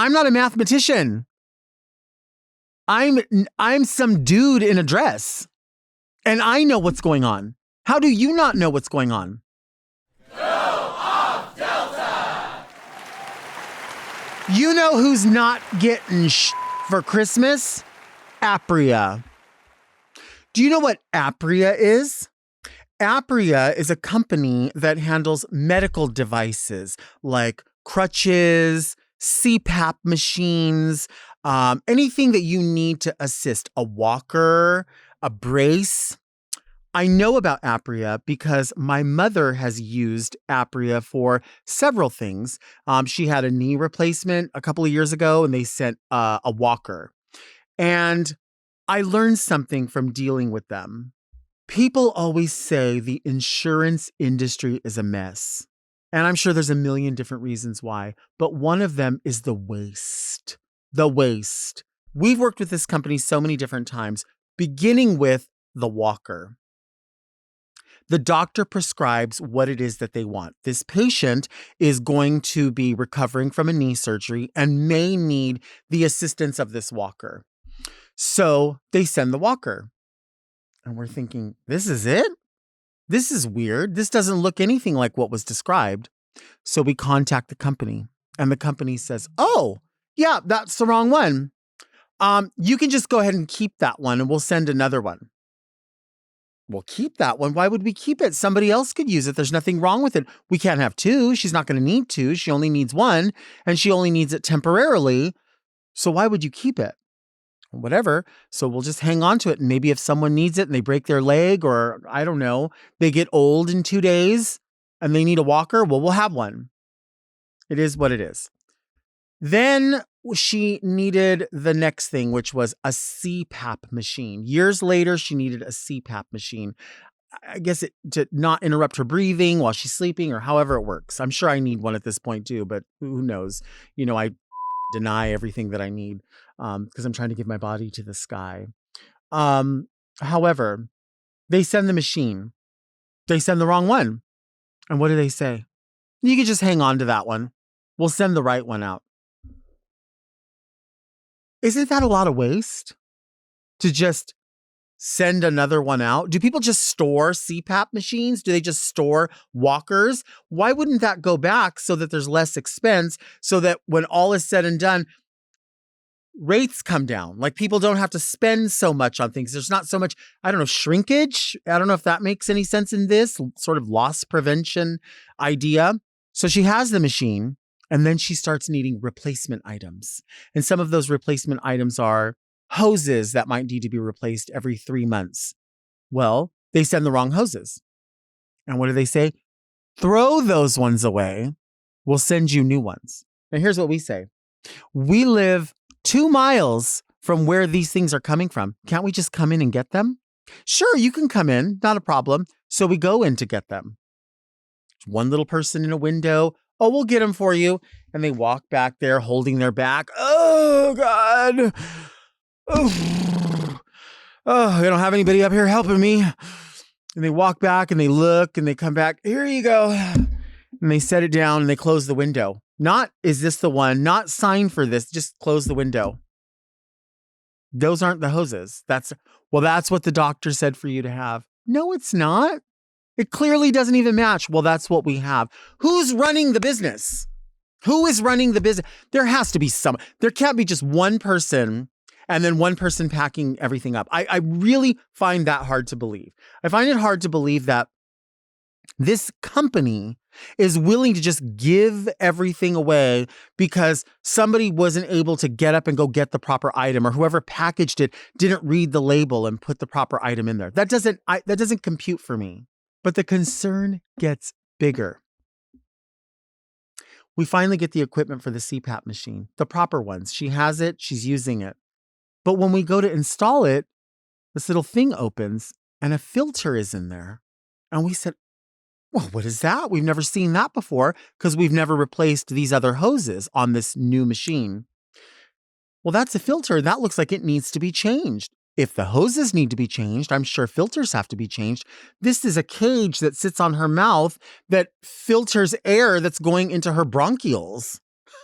I'm not a mathematician. I'm some dude in a dress. And I know what's going on. How do you not know what's going on? Go off, Delta! You know who's not getting for Christmas? Apria. Do you know what Apria is? Apria is a company that handles medical devices like crutches, CPAP machines, anything that you need to assist, a walker, a brace. I know about Apria because my mother has used Apria for several things. She had a knee replacement a couple of years ago and they sent a walker. And I learned something from dealing with them. People always say the insurance industry is a mess. And I'm sure there's a million different reasons why, but one of them is the waste. The waste. We've worked with this company so many different times, beginning with the walker. The doctor prescribes what it is that they want. This patient is going to be recovering from a knee surgery and may need the assistance of this walker. So they send the walker. And we're thinking, this is it? This is weird. This doesn't look anything like what was described. So we contact the company and the company says, oh, yeah, that's the wrong one. You can just go ahead and keep that one and we'll send another one. We'll keep that one. Why would we keep it? Somebody else could use it. There's nothing wrong with it. We can't have two. She's not going to need two. She only needs one and she only needs it temporarily. So why would you keep it? Whatever. So we'll just hang on to it. And maybe if someone needs it and they break their leg or I don't know, they get old in 2 days and they need a walker, well, we'll have one. It is what it is. Then she needed the next thing, which was a CPAP machine. Years later, she needed a CPAP machine. I guess to not interrupt her breathing while she's sleeping or however it works. I'm sure I need one at this point too, but who knows? You know, I deny everything that I need because I'm trying to give my body to the sky. However, they send the machine. They send the wrong one. And what do they say? You can just hang on to that one. We'll send the right one out. Isn't that a lot of waste to just send another one out? Do people just store CPAP machines? Do they just store walkers? Why wouldn't that go back so that there's less expense so that when all is said and done, rates come down? Like people don't have to spend so much on things. There's not so much, I don't know, shrinkage. I don't know if that makes any sense in this sort of loss prevention idea. So she has the machine and then she starts needing replacement items. And some of those replacement items are hoses that might need to be replaced every 3 months. Well, they send the wrong hoses. And what do they say? Throw those ones away. We'll send you new ones. And here's what we say. We live 2 miles from where these things are coming from. Can't we just come in and get them? Sure, you can come in. Not a problem. So we go in to get them. One little person in a window. Oh, we'll get them for you. And they walk back there holding their back. Oh, God. Oh, I don't have anybody up here helping me. And they walk back and they look and they come back. Here you go. And they set it down and they close the window. Not, is this the one? Not sign for this. Just close the window. Those aren't the hoses. That's what the doctor said for you to have. No, it's not. It clearly doesn't even match. Well, that's what we have. Who's running the business? Who is running the business? There has to be there can't be just one person and then one person packing everything up. I really find that hard to believe. I find it hard to believe that this company is willing to just give everything away because somebody wasn't able to get up and go get the proper item, or whoever packaged it didn't read the label and put the proper item in there. That doesn't compute for me. But the concern gets bigger. We finally get the equipment for the CPAP machine, the proper ones. She has it, she's using it. But when we go to install it, this little thing opens and a filter is in there. And we said, well, what is that? We've never seen that before because we've never replaced these other hoses on this new machine. Well, that's a filter. That looks like it needs to be changed. If the hoses need to be changed, I'm sure filters have to be changed. This is a cage that sits on her mouth that filters air that's going into her bronchioles.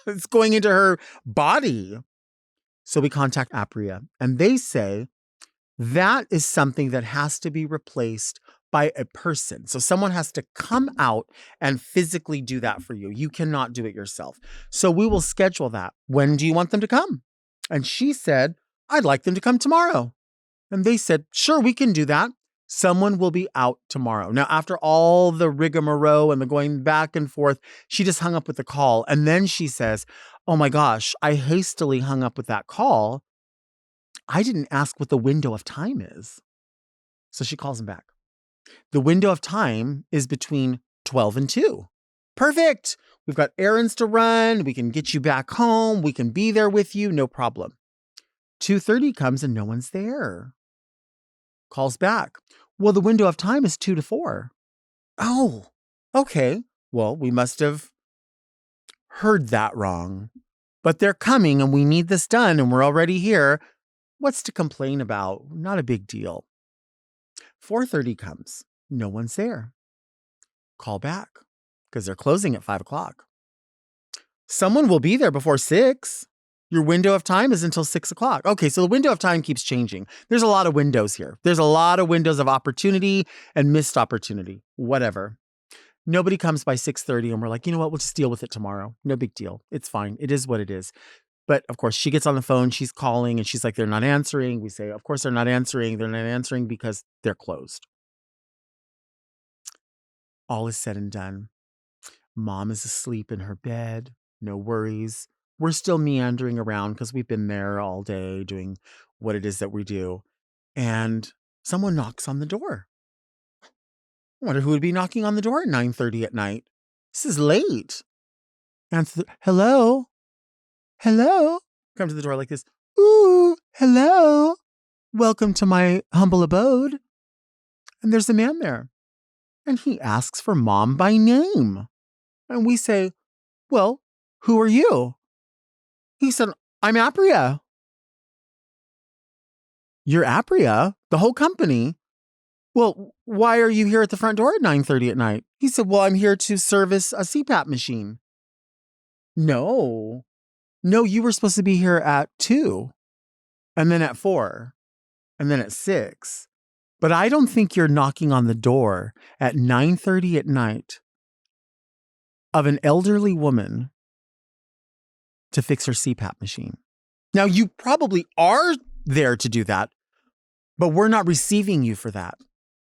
It's going into her body. So we contact Apria, and they say that is something that has to be replaced by a person. So someone has to come out and physically do that for you. You cannot do it yourself. So we will schedule that. When do you want them to come? And she said, I'd like them to come tomorrow. And they said, sure, we can do that. Someone will be out tomorrow. Now, after all the rigmarole and the going back and forth, she just hung up with the call. And then she says, oh my gosh, I hastily hung up with that call. I didn't ask what the window of time is. So she calls him back. The window of time is between 12 and 2. Perfect. We've got errands to run. We can get you back home. We can be there with you. No problem. 2:30 comes and no one's there. Calls back. Well, the window of time is 2 to 4. Oh, okay. Well, we must have heard that wrong. But they're coming and we need this done and we're already here. What's to complain about? Not a big deal. 4:30 comes. No one's there. Call back because they're closing at 5 o'clock. Someone will be there before 6. Your window of time is until 6 o'clock. Okay, so the window of time keeps changing. There's a lot of windows here. There's a lot of windows of opportunity and missed opportunity, whatever. Nobody comes by 6:30 and we're like, you know what? We'll just deal with it tomorrow. No big deal. It's fine. It is what it is. But of course, she gets on the phone. She's calling and she's like, they're not answering. We say, of course, they're not answering. They're not answering because they're closed. All is said and done. Mom is asleep in her bed. No worries. We're still meandering around because we've been there all day doing what it is that we do. And someone knocks on the door. I wonder who would be knocking on the door at 9:30 at night. This is late. Answer hello? Hello? Come to the door like this. Ooh, hello. Welcome to my humble abode. And there's a man there. And he asks for Mom by name. And we say, well, who are you? He said, I'm Apria. You're Apria? The whole company? Well, why are you here at the front door at 9:30 at night? He said, well, I'm here to service a CPAP machine. No, you were supposed to be here at 2, and then at 4, and then at 6. But I don't think you're knocking on the door at 9:30 at night of an elderly woman to fix her CPAP machine. Now, you probably are there to do that, but we're not receiving you for that.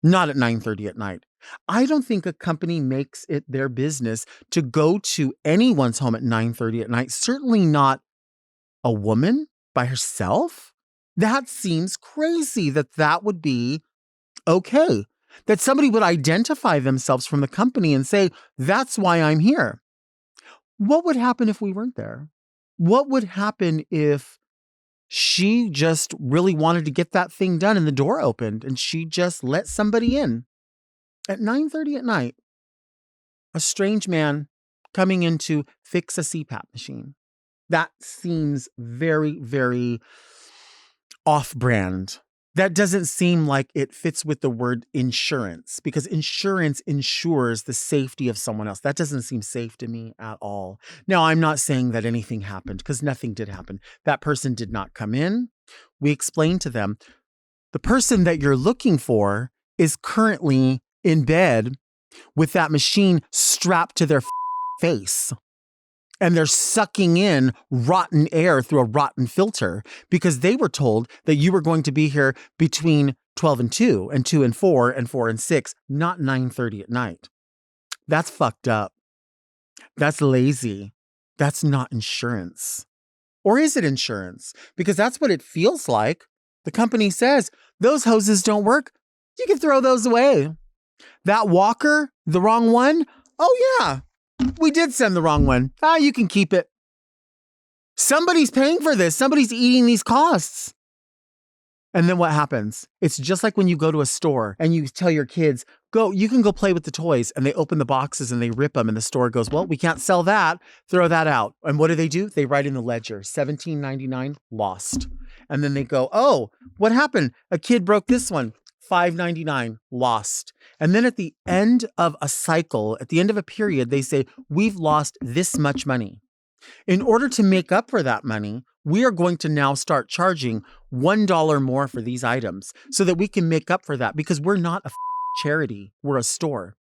Not at 9:30 at night. I don't think a company makes it their business to go to anyone's home at 9:30 at night. Certainly not a woman by herself. That seems crazy that would be okay. That somebody would identify themselves from the company and say, that's why I'm here. What would happen if we weren't there? What would happen if she just really wanted to get that thing done and the door opened and she just let somebody in at 9:30 at night? A strange man coming in to fix a CPAP machine. That seems very, very off-brand. That doesn't seem like it fits with the word insurance, because insurance insures the safety of someone else. That doesn't seem safe to me at all. Now, I'm not saying that anything happened, because nothing did happen. That person did not come in. We explained to them, the person that you're looking for is currently in bed with that machine strapped to their face. And they're sucking in rotten air through a rotten filter because they were told that you were going to be here between 12 and 2 and 2 and 4 and 4 and 6, not 9:30 at night. That's fucked up. That's lazy. That's not insurance. Or is it insurance? Because that's what it feels like. The company says, those hoses don't work. You can throw those away. That walker, the wrong one? Oh yeah. We did send the wrong one. You can keep it. Somebody's paying for this. Somebody's eating these costs. And then what happens? It's just like when you go to a store and you tell your kids, you can go play with the toys, and they open the boxes and they rip them, and the store goes, well, we can't sell that. Throw that out. And what do? They write in the ledger, $17.99 lost. And then they go, oh, what happened? A kid broke this one. $5.99 lost. And then at the end of a cycle, at the end of a period, they say, we've lost this much money. In order to make up for that money, we are going to now start charging $1 more for these items so that we can make up for that, because we're not a charity. We're a store.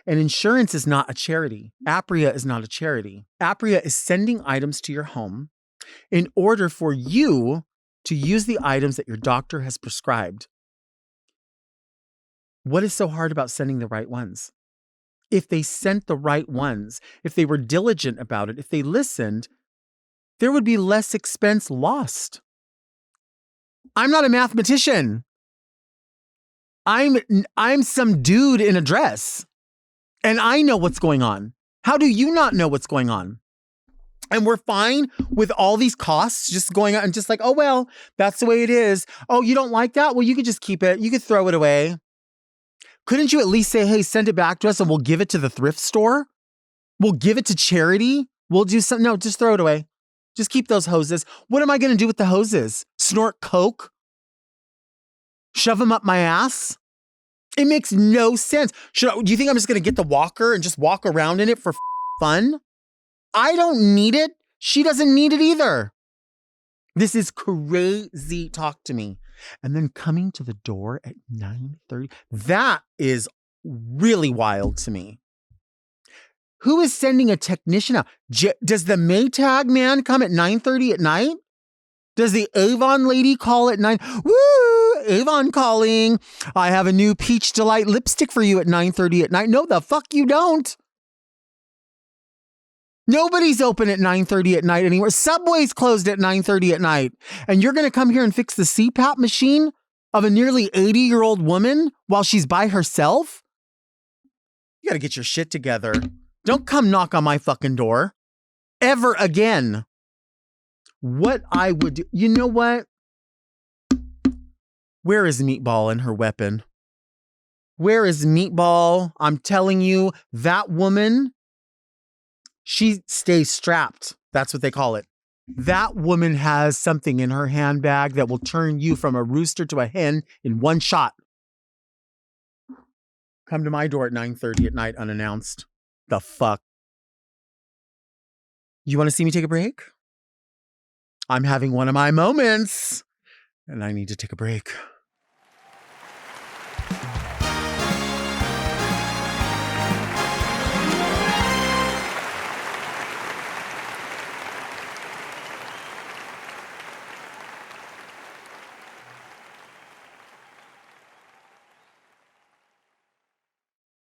And insurance is not a charity. Apria is not a charity. Apria is sending items to your home in order for you to use the items that your doctor has prescribed. What is so hard about sending the right ones? If they sent the right ones, if they were diligent about it, if they listened, there would be less expense lost. I'm not a mathematician. I'm some dude in a dress. And I know what's going on. How do you not know what's going on? And we're fine with all these costs just going on and just like, oh, well, that's the way it is. Oh, you don't like that? Well, you could just keep it. You could throw it away. Couldn't you at least say, hey, send it back to us and we'll give it to the thrift store? We'll give it to charity. We'll do something. No, just throw it away. Just keep those hoses. What am I going to do with the hoses? Snort coke? Shove them up my ass? It makes no sense. Do you think I'm just going to get the walker and just walk around in it for fun? I don't need it. She doesn't need it either. This is crazy talk to me. And then coming to the door at 9:30, that is really wild to me. Who is sending a technician out? Does the Maytag man come at 9:30 at night? Does the Avon lady call at 9? Woo! Avon calling. I have a new Peach Delight lipstick for you at 9:30 at night. No, the fuck you don't. Nobody's open at 9:30 at night anymore. Subway's closed at 9:30 at night. And you're going to come here and fix the CPAP machine of a nearly 80-year-old woman while she's by herself? You got to get your shit together. Don't come knock on my fucking door. Ever again. What I would do. You know what? Where is Meatball and her weapon? Where is Meatball? I'm telling you, that woman, she stays strapped. That's what they call it. That woman has something in her handbag that will turn you from a rooster to a hen in one shot. Come to my door at 9:30 at night unannounced. The fuck? You want to see me take a break? I'm having one of my moments and I need to take a break.